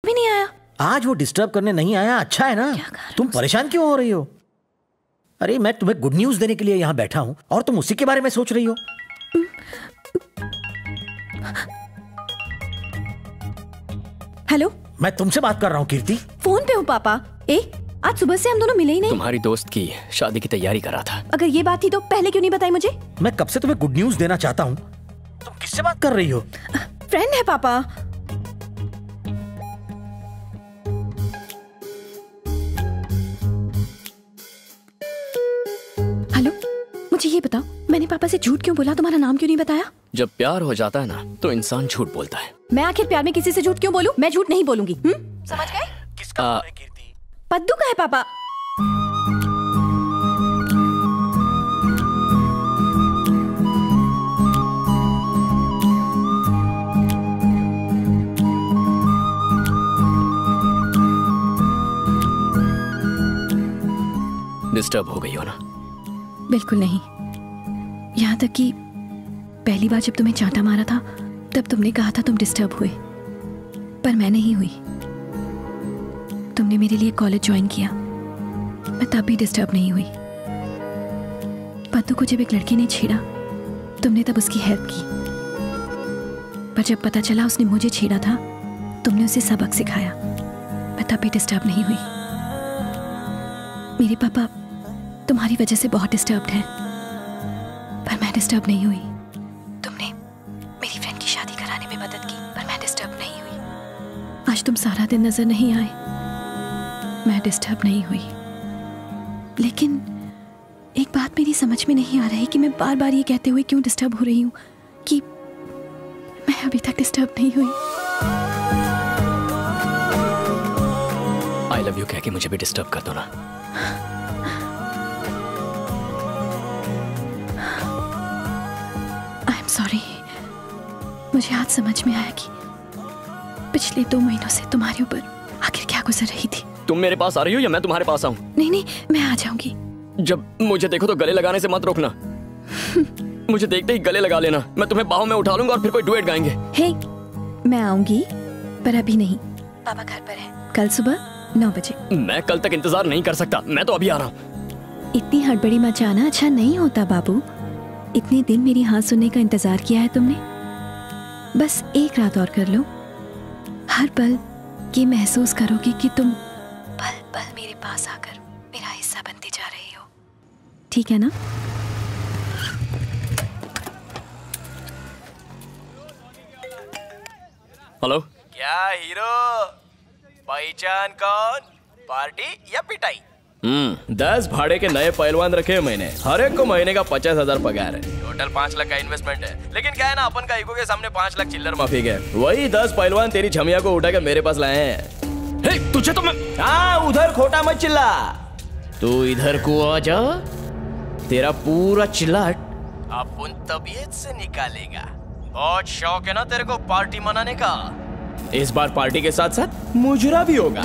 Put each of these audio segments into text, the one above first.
भी नहीं आया। आज वो डिस्टर्ब करने नहीं आया, अच्छा है ना। तुम परेशान क्यों हो रही हो? अरे मैं तुम्हें गुड न्यूज देने के लिए यहाँ बैठा हूँ और तुम उसी के बारे में सोच रही हो। हेलो, मैं तुमसे बात कर रहा हूँ कीर्ति। फोन पे हूँ पापा। आज सुबह से हम दोनों मिले ही नहीं। तुम्हारी दोस्त की शादी की तैयारी कर रहा था। अगर ये बात थी तो पहले क्यों नहीं बताई मुझे? मैं कब से तुम्हें गुड न्यूज देना चाहता हूँ। तुम किससे बात कर रही हो? फ्रेंड है पापा। हेलो, मुझे ये बताओ, मैंने पापा से झूठ क्यों बोला? तुम्हारा नाम क्यों नहीं बताया? जब प्यार हो जाता है ना तो इंसान झूठ बोलता है। मैं आखिर प्यार में किसी से झूठ क्यों बोलूं? मैं झूठ नहीं बोलूंगी। समझ गए? किसका है कीर्ति? पद्दू का है पापा। डिस्टर्ब हो गई हो ना? बिल्कुल नहीं। यहाँ तक कि पहली बार जब तुम्हें चांटा मारा था तब तुमने कहा था तुम डिस्टर्ब हुए, पर मैं नहीं हुई। तुमने मेरे लिए कॉलेज ज्वाइन किया, मैं तब भी डिस्टर्ब नहीं हुई। पद्दू को जब एक लड़के ने छेड़ा तुमने तब उसकी हेल्प की, पर जब पता चला उसने मुझे छेड़ा था तुमने उसे सबक सिखाया। मैं तब भी डिस्टर्ब नहीं हुई। मेरे पापा तुम्हारी वजह से बहुत डिस्टर्ब्ड हैं, पर मैं डिस्टर्ब नहीं हुई। तुमने मेरी फ्रेंड की शादी कराने में मदद की, पर मैं डिस्टर्ब नहीं हुई। आज तुम सारा दिन नजर नहीं आए, मैं डिस्टर्ब नहीं हुई। लेकिन एक बात मेरी समझ में नहीं आ रही कि मैं बार बार ये कहते हुए क्यों डिस्टर्ब हो रही हूँ कि मैं अभी तक डिस्टर्ब नहीं हुई। आई लव यू कह के मुझे भी डिस्टर्ब कर दो ना। I am sorry. मुझे आज समझ में आया कि पिछले 2 महीनों से तुम्हारे ऊपर आखिर क्या गुजर रही थी। तुम मेरे पास आ रही हो या मैं तुम्हारे पास आऊं? नहीं नहीं, मैं आ जाऊंगी। जब मुझे देखो तो गले लगाने से मत रोकना। मुझे देखते ही गले लगा लेना, मैं तुम्हें बाहों में उठा लूंगा और फिर कोई डुएट गाएंगे। हे, मैं आऊंगी पर अभी नहीं। पापा घर पर है, कल सुबह 9 बजे। मैं कल तक इंतजार नहीं कर सकता, मैं तो अभी आ रहा हूँ। इतनी हड़बड़ी मचाना अच्छा नहीं होता बाबू। इतने दिन मेरी हाँ सुनने का इंतजार किया है तुमने, बस एक रात और कर लो। हर पल ये महसूस करोगे कि तुम पल पल मेरे पास आकर मेरा हिस्सा बनते जा रहे हो। ठीक है ना? हेलो। क्या हीरो, पहचान कौन? पार्टी या पिटाई? 10 भाड़े के नए पहलवान रखे हैं मैंने, हर एक को महीने का 50,000 पगार है। टोटल 5 लाख का इन्वेस्टमेंट है, लेकिन क्या है ना, अपन का ईगो के सामने 5 लाख चिल्लर माफी है। वही 10 पहलवान तेरी छमिया को उठा के मेरे पास लाए हैं। हे, तुझे तो मैं उधर खोटा मत चिल्ला। तू इधर को आ जा, तेरा पूरा चिल्लाट अपन तबीयत से निकालेगा। बहुत शौक है ना तेरे को पार्टी मनाने का? इस बार पार्टी के साथ साथ मुजरा भी होगा।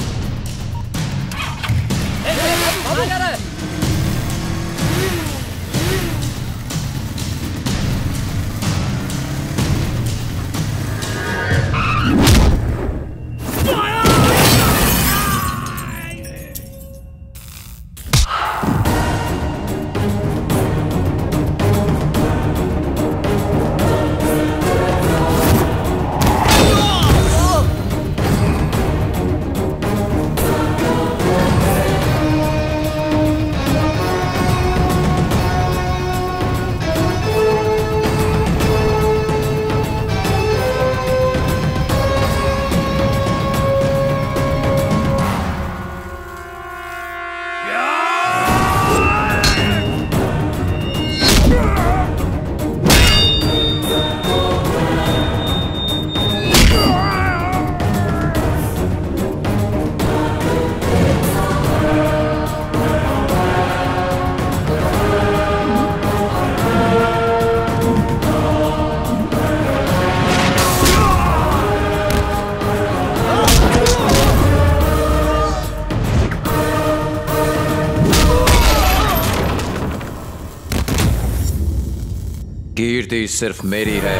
कीर्ति सिर्फ मेरी है।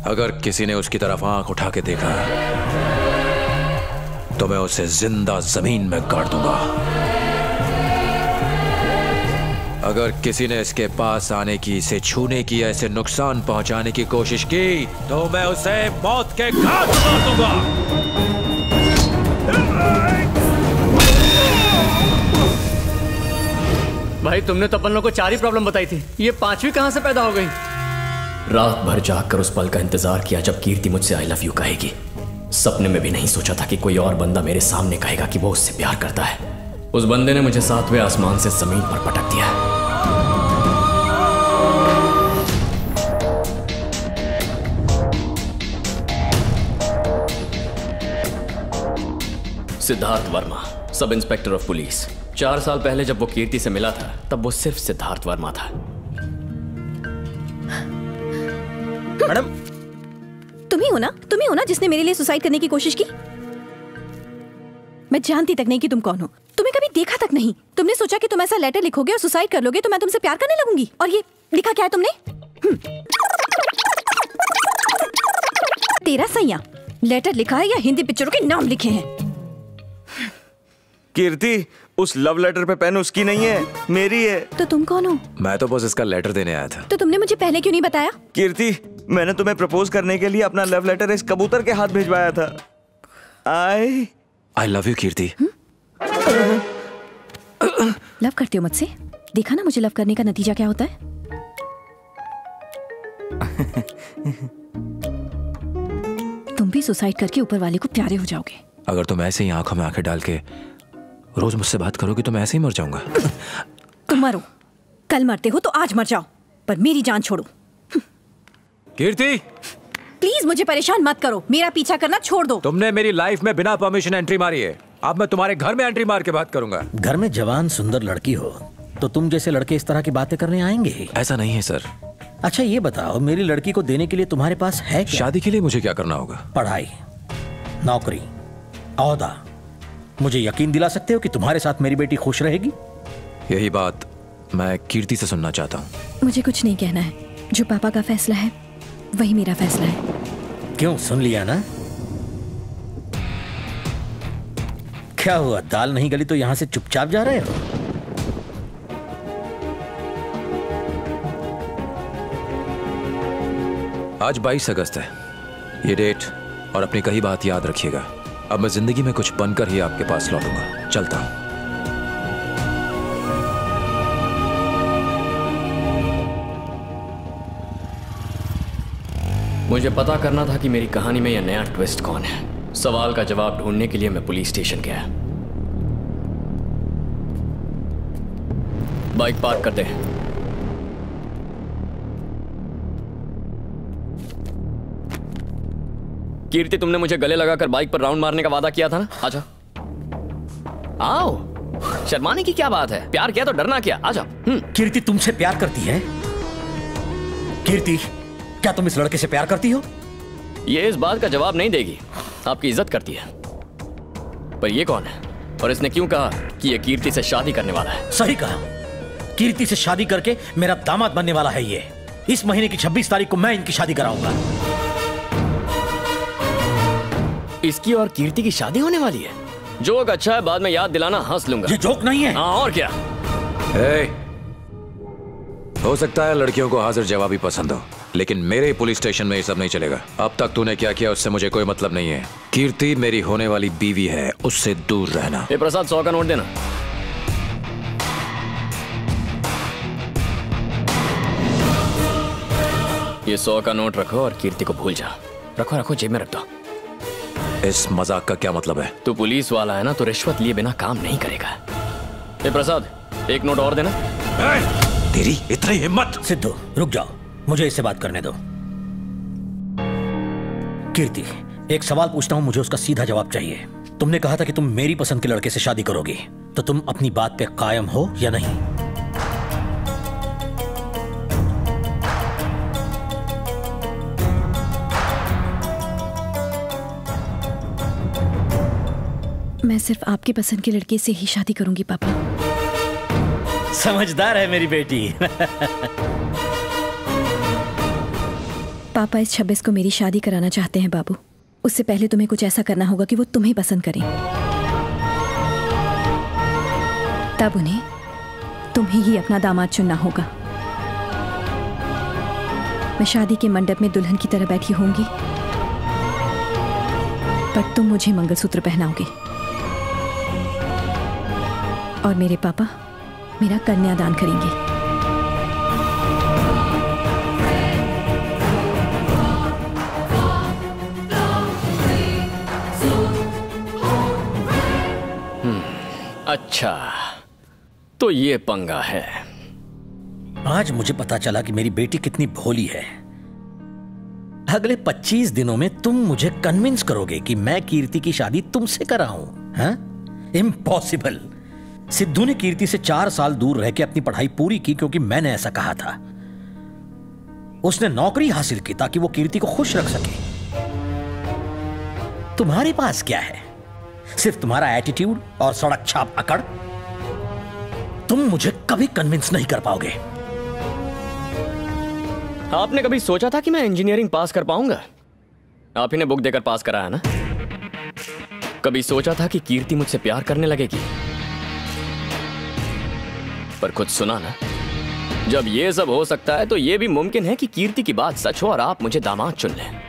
अगर किसी ने उसकी तरफ आंख उठा के देखा तो मैं उसे जिंदा जमीन में गाड़ दूंगा। अगर किसी ने इसके पास आने की, इसे छूने की, ऐसे नुकसान पहुंचाने की कोशिश की तो मैं उसे मौत के घाट उतार दूंगा। भाई तुमने तो अपन लोगों को 4 ही प्रॉब्लम बताई थी, ये 5वीं कहां से पैदा हो गई? रात भर जागकर उस पल का इंतजार किया जब कीर्ति मुझसे आई लव यू कहेगी। सपने में भी नहीं सोचा था कि कोई और बंदा मेरे सामने कहेगा कि वो उससे प्यार करता है। उस बंदे ने मुझे 7वें आसमान से जमीन पर पटक दिया। Siddharth Verma, sub inspector of police. 4 साल पहले जब वो कीर्ति से मिला था तब वो सिर्फ सिद्धार्थ वर्मा था। मैडम, तुम ही हो ना जिसने मेरे लिए सुसाइड करने की कोशिश की? मैं जानती तक नहीं कि तुम कौन हो, तुम्हें कभी देखा तक नहीं। तुमने सोचा कि तुम ऐसा लेटर लिखोगे और सुसाइड कर लोगे तो मैं तुमसे प्यार करने लगूंगी। और ये लिखा क्या है तुमने? तेरा सैया लेटर लिखा है या हिंदी पिक्चरों के नाम लिखे हैं? कीर्ति, उस लव लेटर पे पेन उसकी नहीं है, मेरी है। तो तुम कौन हो? मैं तो बस इसका लेटर देने आया था। तो तुमने मुझे पहले क्यों नहीं बताया? कीर्ति, मैंने तुम्हें प्रपोज करने के लिए अपना लव लेटर इस कबूतर के हाथ भिजवाया था। I love you Kirti. Love करते हो मुझसे? देखा ना मुझे लव करने का नतीजा क्या होता है। तुम भी सुसाइड करके ऊपर वाले को प्यारे हो जाओगे। अगर तुम ऐसे ही आंखों में आंखें डाल के रोज मुझसे बात करोगी तो मैं ऐसे ही मर जाऊंगा। तुम मरो, कल मरते हो तो आज मर जाओ, पर मेरी जान छोड़ो। कीर्ति, प्लीज मुझे परेशान मत करो, मेरा पीछा करना छोड़ दो। तुमने मेरी लाइफ में बिना परमिशन एंट्री मारी है, अब मैं तुम्हारे घर में एंट्री मार के बात करूंगा। घर में जवान सुंदर लड़की हो तो तुम जैसे लड़के इस तरह की बातें करने आएंगे? ऐसा नहीं है सर। अच्छा ये बताओ, मेरी लड़की को देने के लिए तुम्हारे पास है क्या? शादी के लिए मुझे क्या करना होगा? पढ़ाई, नौकरी, औहदा। मुझे यकीन दिला सकते हो कि तुम्हारे साथ मेरी बेटी खुश रहेगी? यही बात मैं कीर्ति से सुनना चाहता हूँ। मुझे कुछ नहीं कहना है, जो पापा का फैसला है वही मेरा फैसला है। क्यों, सुन लिया ना? क्या हुआ, दाल नहीं गली तो यहां से चुपचाप जा रहे हो? आज 22 अगस्त है, ये डेट और अपनी कही बात याद रखिएगा। अब मैं जिंदगी में कुछ बनकर ही आपके पास लौटूंगा। चलता हूं। मुझे पता करना था कि मेरी कहानी में यह नया ट्विस्ट कौन है। सवाल का जवाब ढूंढने के लिए मैं पुलिस स्टेशन गया। बाइक पार्क करते हैं। कीर्ति, तुमने मुझे गले लगाकर बाइक पर राउंड मारने का वादा किया था ना? आजा, आओ। शर्माने की क्या बात है? प्यार किया तो डरना क्या? आजा। कीर्ति तुमसे प्यार करती है? कीर्ति, क्या तुम इस लड़के से प्यार करती हो? ये इस बात का जवाब नहीं देगी। आपकी इज्जत करती है। पर ये कौन है और इसने क्यों कहा कि ये कीर्ति से शादी करने वाला है? सही कहा, कीर्ति से शादी करके मेरा दामाद बनने वाला है ये। इस महीने की 26 तारीख को मैं इनकी शादी कराऊंगा। इसकी और कीर्ति की शादी होने वाली है। जोक अच्छा है, बाद में याद दिलाना, हंस लूंगा। ये जोक नहीं है। हाँ और क्या? हो सकता है लड़कियों को हाजिर जवाबी पसंद हो, लेकिन मेरे पुलिस स्टेशन में ये सब नहीं चलेगा। अब तक तूने क्या किया उससे मुझे कोई मतलब नहीं है। कीर्ति मेरी होने वाली बीवी है, उससे दूर रहना। ये प्रसाद, 100 का नोट देना। ये 100 का नोट रखो और कीर्ति को भूल जा। रखो रखो, जेब में रख दो। इस मजाक का क्या मतलब है? तू पुलिस वाला है ना, तो रिश्वत लिए बिना काम नहीं करेगा। ये प्रसाद, एक नोट और देना। तेरी इतनी हिम्मत! सिद्धू रुक जाओ, मुझे इससे बात करने दो। कीर्ति, एक सवाल पूछता हूं, मुझे उसका सीधा जवाब चाहिए। तुमने कहा था कि तुम मेरी पसंद के लड़के से शादी करोगी, तो तुम अपनी बात पे कायम हो या नहीं? मैं सिर्फ आपकी पसंद के लड़के से ही शादी करूंगी पापा। समझदार है मेरी बेटी। पापा इस 26 को मेरी शादी कराना चाहते हैं बाबू। उससे पहले तुम्हें कुछ ऐसा करना होगा कि वो तुम्हें पसंद करें। तब उन्हें तुम्हें ही अपना दामाद चुनना होगा। मैं शादी के मंडप में दुल्हन की तरह बैठी होंगी, पर तुम मुझे मंगलसूत्र पहनाओगे और मेरे पापा मेरा कन्यादान करेंगे। अच्छा, तो ये पंगा है। आज मुझे पता चला कि मेरी बेटी कितनी भोली है। अगले 25 दिनों में तुम मुझे कन्विंस करोगे कि मैं कीर्ति की शादी तुमसे कराऊं? हाँ? इम्पॉसिबल। सिद्धू ने कीर्ति से 4 साल दूर रह के अपनी पढ़ाई पूरी की क्योंकि मैंने ऐसा कहा था। उसने नौकरी हासिल की ताकि वो कीर्ति को खुश रख सके। तुम्हारे पास क्या है? सिर्फ तुम्हारा एटीट्यूड और सड़क छाप अकड़। तुम मुझे कभी कन्विंस नहीं कर पाओगे। आपने कभी सोचा था कि मैं इंजीनियरिंग पास कर पाऊंगा? आप ही ने बुक देकर पास कराया ना। कभी सोचा था कि कीर्ति मुझसे प्यार करने लगेगी? पर कुछ सुना ना। जब ये सब हो सकता है तो ये भी मुमकिन है कि कीर्ति की बात सच हो और आप मुझे दामाद चुन लें।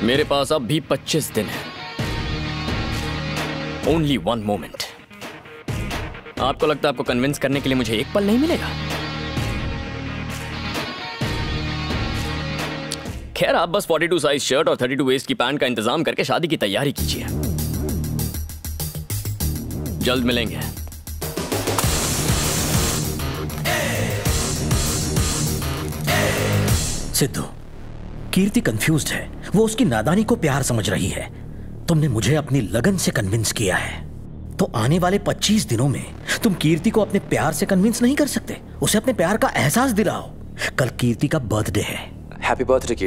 मेरे पास अब भी 25 दिन है। Only 1 moment. आपको लगता है आपको कन्विंस करने के लिए मुझे एक पल नहीं मिलेगा? खैर, आप बस 42 साइज शर्ट और 32 वेस्ट की पैंट का इंतजाम करके शादी की तैयारी कीजिए। जल्द मिलेंगे। सिद्धू, कीर्ति कंफ्यूज्ड है। वो उसकी नादानी को प्यार समझ रही है। तुमने मुझे अपनी लगन से कन्विंस किया है, तो आने वाले 25 दिनों में तुम कीर्ति को अपने प्यार से कन्विंस नहीं कर सकते? उसे अपने प्यार का एहसास दिलाओ। कल कीर्ति का बर्थडे है। Happy birthday.